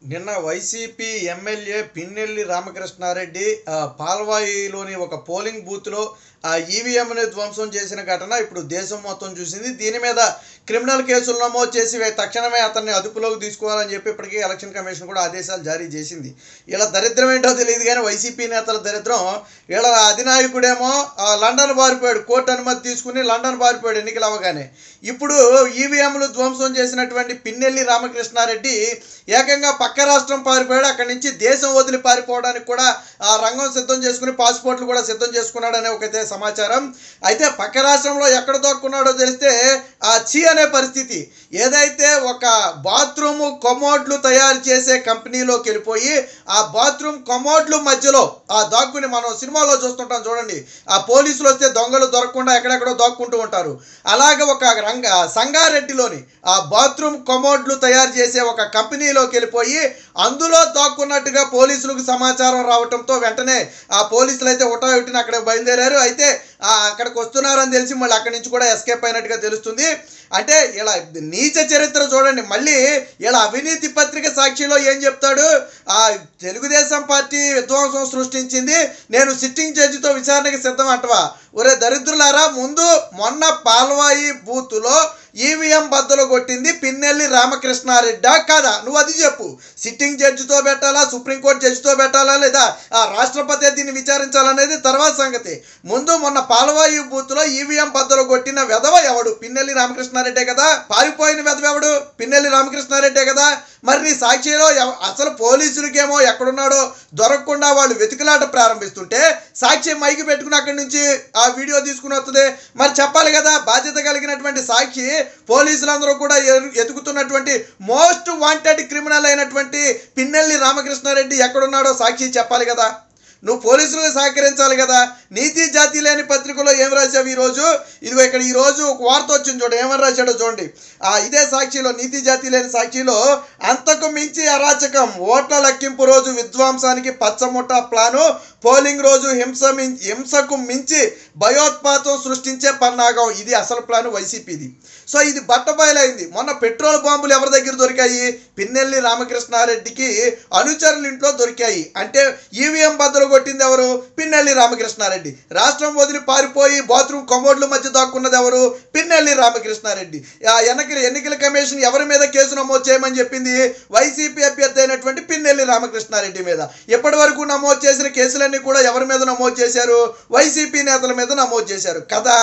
నిన్న YCP MLA Pinnelli Ramakrishna Reddy పాల్వాయిలోని ఒక polling బూత్లో ఆ ఈవీఎంని ధ్వంసం చేసిన ఘటన ఇప్పుడు దేశం మొత్తం చూసింది. దీని మీద క్రిమినల్ కేసులు నమోదు చేసి తక్షణమే అతన్ని అదుపులోకి తీసుకోవాలని చెప్పి ఇప్పటికీ ఎలక్షన్ కమిషన్ కూడా ఆదేశాలు జారీ చేసింది. ఇలా దరిద్రం ఏంటో తెలియదు కానీ వైసీపీ నేతల దరిద్రం. వీళ్ళ అధినాయకుడేమో లండన్ పారిపోయాడు, కోర్టు అనుమతి తీసుకుని లండన్ పారిపోయాడు ఎన్నికలు అవ్వగానే. ఇప్పుడు ఈవీఎంలు ధ్వంసం చేసినటువంటి పిన్నెల్లి రామకృష్ణారెడ్డి ఏకంగా పక్క రాష్ట్రం పారిపోయాడు. అక్కడి నుంచి దేశం వదిలి పారిపోవడానికి కూడా ఆ రంగం సిద్ధం చేసుకుని పాస్పోర్ట్లు కూడా సిద్ధం చేసుకున్నాడు అనే ఒకటే సమాచారం. అయితే పక్క రాష్ట్రంలో ఎక్కడ దొక్కున్నాడో తెలిస్తే ఆ అనే పరిస్థితి. ఏదైతే ఒక బాత్రూమ్ కమోడ్లు తయారు చేసే కంపెనీలోకి వెళ్ళిపోయి ఆ బాత్రూమ్ కమోడ్లు మధ్యలో దాక్కుని మనం సినిమాలో చూస్తుంటాం చూడండి, ఆ పోలీసులు వస్తే దొంగలు దొరకకుండా ఎక్కడెక్కడో దాక్కుంటూ ఉంటారు. అలాగే ఒక సంగారెడ్డిలోని ఆ బాత్రూమ్ కమోడ్లు తయారు చేసే ఒక కంపెనీలోకి వెళ్ళిపోయి అందులో దాక్కున్నట్టుగా పోలీసులకు సమాచారం రావడంతో వెంటనే ఆ పోలీసులు అయితే హుటాహుటిన అక్కడ బయలుదేరారు. అయితే అక్కడికి వస్తున్నారని తెలిసి మళ్ళీ అక్కడి నుంచి కూడా ఎస్కేప్ అయినట్టుగా తెలుస్తుంది. అంటే ఇలా నీచ చరిత్ర చూడండి. మళ్ళీ ఇలా అవినీతి పత్రిక సాక్షిలో ఏం చెప్తాడు, తెలుగుదేశం పార్టీ విధ్వంసం సృష్టించింది, నేను సిట్టింగ్ జడ్జితో విచారణకి సిద్ధం అంటవా? ఒరే దరిద్రులారా, ముందు మొన్న పాల్వాయి బూతులో ఈవీఎం బద్దలు కొట్టింది పిన్నెల్లి రామకృష్ణారెడ్డా కాదా? నువ్వు అది చెప్పు. సిట్టింగ్ జడ్జితో పెట్టాలా, సుప్రీంకోర్టు జడ్జితో పెట్టాలా, లేదా రాష్ట్రపతి దీన్ని విచారించాలనేది తర్వాత సంగతి. ముందు మొన్న పాల్వాయి బూత్లో ఈవీఎం బద్దలు కొట్టిన వెధవ ఎవడు? పిన్నెల్లి రామకృష్ణారెడ్డే కదా. పారిపోయిన వెధవ ఎవడు? పిన్నెల్లి రామకృష్ణారెడ్డే కదా. మరి నీ సాక్షిలో అసలు పోలీసులకేమో ఎక్కడున్నాడో దొరకకుండా వాళ్ళు వెతుకులాట ప్రారంభిస్తుంటే సాక్షి మైకి పెట్టుకుని అక్కడి నుంచి ఆ వీడియో తీసుకుని వస్తుంది. మరి చెప్పాలి కదా, బాధ్యత కలిగినటువంటి సాక్షి పోలీసులందరూ కూడా ఎతుకుతున్నటువంటి మోస్ట్ వాంటెడ్ క్రిమినల్ అయినటువంటి పిన్నెల్లి రామకృష్ణారెడ్డి ఎక్కడున్నాడో సాక్షి చెప్పాలి కదా. నువ్వు పోలీసులకు సహకరించాలి కదా. నీతి జాతి లేని పత్రికలో ఏం రాశావు ఈరోజు? ఇదిగో ఇక్కడ ఈరోజు ఒక వార్త వచ్చింది చూడండి, ఏమని రాశాడో చూడండి. ఇదే సాక్షిలో, నీతి జాతి లేని సాక్షిలో, అంతకు మించి అరాచకం, ఓట్ల లెక్కింపు రోజు విధ్వంసానికి పచ్చముఠ ప్లాను, పోలింగ్ రోజు హింసకు మించి భయోత్పాతం సృష్టించే పన్నాగం. ఇది అసలు ప్లాను వైసీపీది. సో ఇది బట్టబయలైంది. మొన్న పెట్రోల్ బాంబులు ఎవరి దగ్గర దొరికాయి? పిన్నెల్లి రామకృష్ణారెడ్డికి అనుచరుల ఇంట్లో దొరికాయి. అంటే ఈవీఎం బద్దలు కొట్టింది ఎవరు? పిన్నెల్లి రామకృష్ణారెడ్డి. రాష్ట్రం వదిలి పారిపోయి బాత్రూమ్ కమోడ్ల మధ్య దాక్కున్నది ఎవరు? పిన్నెల్లి రామకృష్ణారెడ్డి. ఎన్నికల కమిషన్ ఎవరి మీద కేసు నమోదు చేయమని చెప్పింది? వైసీపీ అభ్యర్థి అయినటువంటి పిన్నెల్లి రామకృష్ణారెడ్డి మీద. ఇప్పటి వరకు నమోదు చేసిన కేసులన్నీ కూడా ఎవరి మీద నమోదు చేశారు? వైసీపీ నేతల మీద నమోదు చేశారు కదా.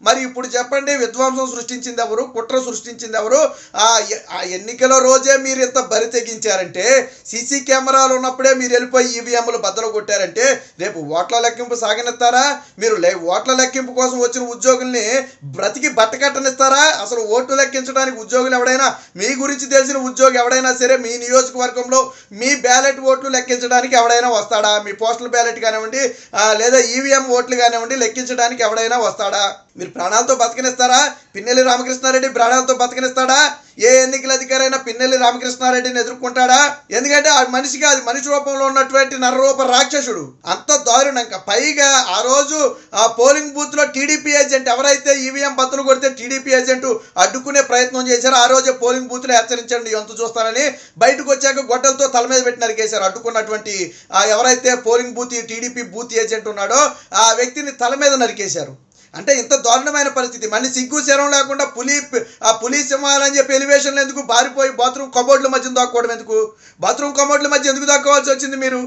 మరి ఇప్పుడు చెప్పండి, విధ్వంసం సృష్టించింది ఎవరు? కుట్ర సృష్టించింది ఎవరు? ఎన్నికల రోజే మీరు ఇంత బరి తెగించారంటే, సీసీ కెమెరాలు ఉన్నప్పుడే మీరు వెళ్ళిపోయి ఈవీఎంలు బద్దలు కొట్టారంటే రేపు ఓట్ల లెక్కింపు సాగనిస్తారా? మీరు ఓట్ల లెక్కింపు కోసం వచ్చిన ఉద్యోగుల్ని బ్రతికి బట్టకట్టనిస్తారా? అసలు ఓట్లు లెక్కించడానికి ఉద్యోగులు ఎవడైనా, మీ గురించి తెలిసిన ఉద్యోగి ఎవడైనా సరే మీ నియోజకవర్గంలో మీ బ్యాలెట్ ఓట్లు లెక్కించడానికి ఎవడైనా వస్తాడా? మీ పోస్టల్ బ్యాలెట్ కానివ్వండి లేదా ఈవీఎం ఓట్లు కానివ్వండి లెక్కించడానికి ఎవడైనా వస్తాడా? మీరు ప్రాణాలతో బతకనిస్తారా? పిన్నెల్లి రామకృష్ణారెడ్డి ప్రాణాలతో బతకనిస్తాడా? ఏ ఎన్నికల అధికారైనా పిన్నెల్లి రామకృష్ణారెడ్డిని ఎదుర్కొంటాడా? ఎందుకంటే ఆ మనిషికి, అది మనిషి రూపంలో ఉన్నటువంటి నరరూప రాక్షసుడు. అంత దారుణంగా. పైగా ఆ రోజు ఆ పోలింగ్ బూత్ లో టీడీపీ ఏజెంట్ ఎవరైతే ఈవీఎం బద్దలు కొడితే టీడీపీ ఏజెంట్ అడ్డుకునే ప్రయత్నం చేశారో ఆ రోజే పోలింగ్ బూత్ లో హెచ్చరించండి ఎంత చూస్తానని బయటకు వచ్చాక గొడ్డలతో తల మీద పెట్టి నరికేశారు. అడ్డుకున్నటువంటి ఎవరైతే polling booth TDP booth agent ఉన్నాడో ఆ వ్యక్తిని తల మీద నరికేశారు. అంటే ఇంత దారుణమైన పరిస్థితి. మళ్ళీ సిగ్గు శరం లేకుండా పులి సింహాలని చెప్పి ఎలివేషన్లు ఎందుకు? పారిపోయి బాత్రూమ్ కమోడ్ల మధ్య దాక్కోవడం ఎందుకు? బాత్రూమ్ కమోడ్ల మధ్య ఎందుకు దాక్కోవాల్సి వచ్చింది మీరు?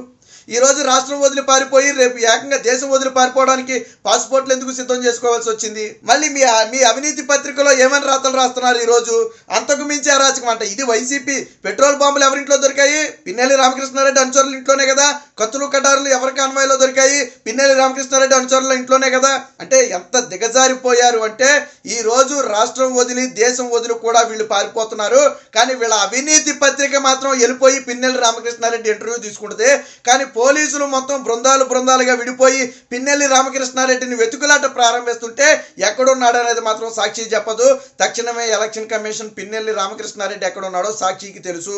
ఈరోజు రాష్ట్రం వదిలి పారిపోయి రేపు ఏకంగా దేశం వదిలి పారిపోవడానికి పాస్పోర్ట్లు ఎందుకు సిద్ధం చేసుకోవాల్సి వచ్చింది? మళ్ళీ మీ అవినీతి పత్రికలో ఏమని రాతలు రాస్తున్నారు ఈరోజు? అంతకు మించి అరాచకం అంట. ఇది వైసీపీ. పెట్రోల్ బాంబులు ఎవరింట్లో దొరికాయి? పిన్నెల్లి రామకృష్ణారెడ్డి అనుచరుల ఇంట్లోనే కదా. కత్తులు కటారులు ఎవరికి అన్వయంలో దొరికాయి? పిన్నెల్లి రామకృష్ణారెడ్డి అనుచరుల ఇంట్లోనే కదా. అంటే ఎంత దిగజారిపోయారు అంటే ఈ రోజు రాష్ట్రం వదిలి దేశం వదిలి కూడా వీళ్ళు పారిపోతున్నారు. కానీ వీళ్ళ అవినీతి పత్రిక మాత్రం వెళ్ళిపోయి పిన్నెల్లి రామకృష్ణారెడ్డి ఇంటర్వ్యూ తీసుకుంటుంది. కానీ పోలీసులు మొత్తం బృందాలుగా విడిపోయి పిన్నెల్లి రామకృష్ణారెడ్డిని వెతుకులాట ప్రారంభిస్తుంటే ఎక్కడున్నాడు అనేది మాత్రం సాక్షి చెప్పదు. తక్షణమే ఎలక్షన్ కమిషన్ పిన్నెల్లి రామకృష్ణారెడ్డి ఎక్కడున్నాడో సాక్షికి తెలుసు.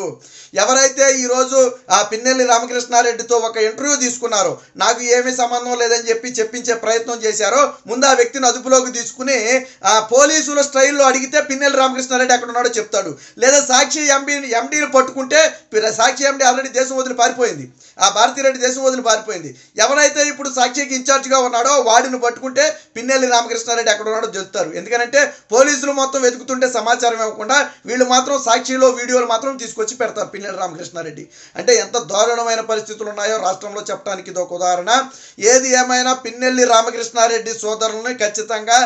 ఎవరైతే ఈరోజు ఆ పిన్నెల్లి రామకృష్ణారెడ్డితో ఒక ఇంటర్వ్యూ తీసుకున్నారో, నాకు ఏమీ సంబంధం లేదని చెప్పి చెప్పించే ప్రయత్నం చేశారో, ముందు ఆ వ్యక్తిని అదుపులోకి తీసుకుని పోలీసుల స్టైల్లో అడిగితే పిన్నెల్లి రామకృష్ణారెడ్డి ఎక్కడ ఉన్నాడో చెప్తాడు. లేదా సాక్షి ఎండీని పట్టుకుంటే, సాక్షి ఎండీ ఆల్రెడీ దేశం వదిలి పారిపోయింది, ఆ భారతిరెడ్డి దేశం వదిలి పారిపోయింది. ఎవరైతే ఇప్పుడు సాక్షికి ఇన్ఛార్జ్గా ఉన్నాడో వాడిని పట్టుకుంటే పిన్నెల్లి రామకృష్ణారెడ్డి ఎక్కడ ఉన్నాడో చెప్తారు. ఎందుకంటే పోలీసులు మొత్తం వెతుకుతుంటే సమాచారం ఇవ్వకుండా వీళ్ళు మాత్రం సాక్షిలో వీడియోలు మాత్రం తీసుకొచ్చి పెడతారు పిన్నెల్లి రామకృష్ణారెడ్డి. అంటే ఎంత దారుణమైన పరిస్థితులు ఉన్నాయో రాష్ట్రంలో చెప్పడానికి ఇది ఒక ఉదాహరణ. ఏది ఏమైనా పిన్నెల్లి రామకృష్ణారెడ్డి సోదరులని ఖచ్చితంగా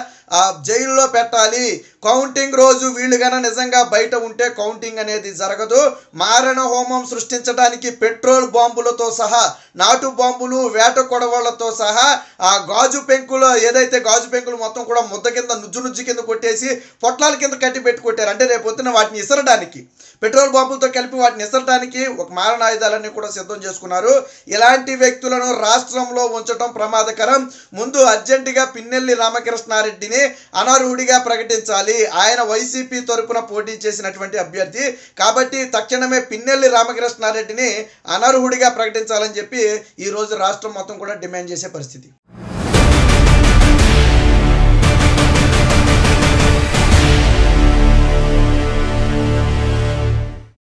జైల్లో పెట్టాలి. కౌంటింగ్ రోజు వీళ్ళు గన నిజంగా బయట ఉంటే కౌంటింగ్ అనేది జరగదు. మారణ హోమం సృష్టించడానికి పెట్రోల్ బాంబులతో సహా, నాటు బాంబులు, వేట కొడవళ్లతో సహా ఆ గాజు పెంకులు, ఏదైతే గాజు పెంకులు మొత్తం కూడా ముద్ద కింద నుజ్జు కింద కొట్టేసి పొట్లాల కింద కట్టి పెట్టి కొట్టారు. అంటే రేపు పొద్దున వాటిని ఇసరడానికి, పెట్రోల్ బాంబులతో కలిపి వాటిని ఇసరడానికి ఒక మారణ ఆయుధాలన్నీ కూడా సిద్ధం చేసుకున్నారు. ఇలాంటి వ్యక్తులను రాష్ట్రంలో ఉంచడం ప్రమాదకరం. ముందు అర్జెంటుగా పిన్నెల్లి రామకృష్ణారెడ్డిని అనర్హుడిగా ప్రకటించాలి. ఆయన వైసీపీ తరపున పోటీ చేసినటువంటి అభ్యర్థి కాబట్టి తక్షణమే పిన్నెల్లి రామకృష్ణారెడ్డిని అనర్హుడిగా ప్రకటించాలని చెప్పి ఈరోజు రాష్ట్రం మొత్తం కూడా డిమాండ్ చేసే పరిస్థితి.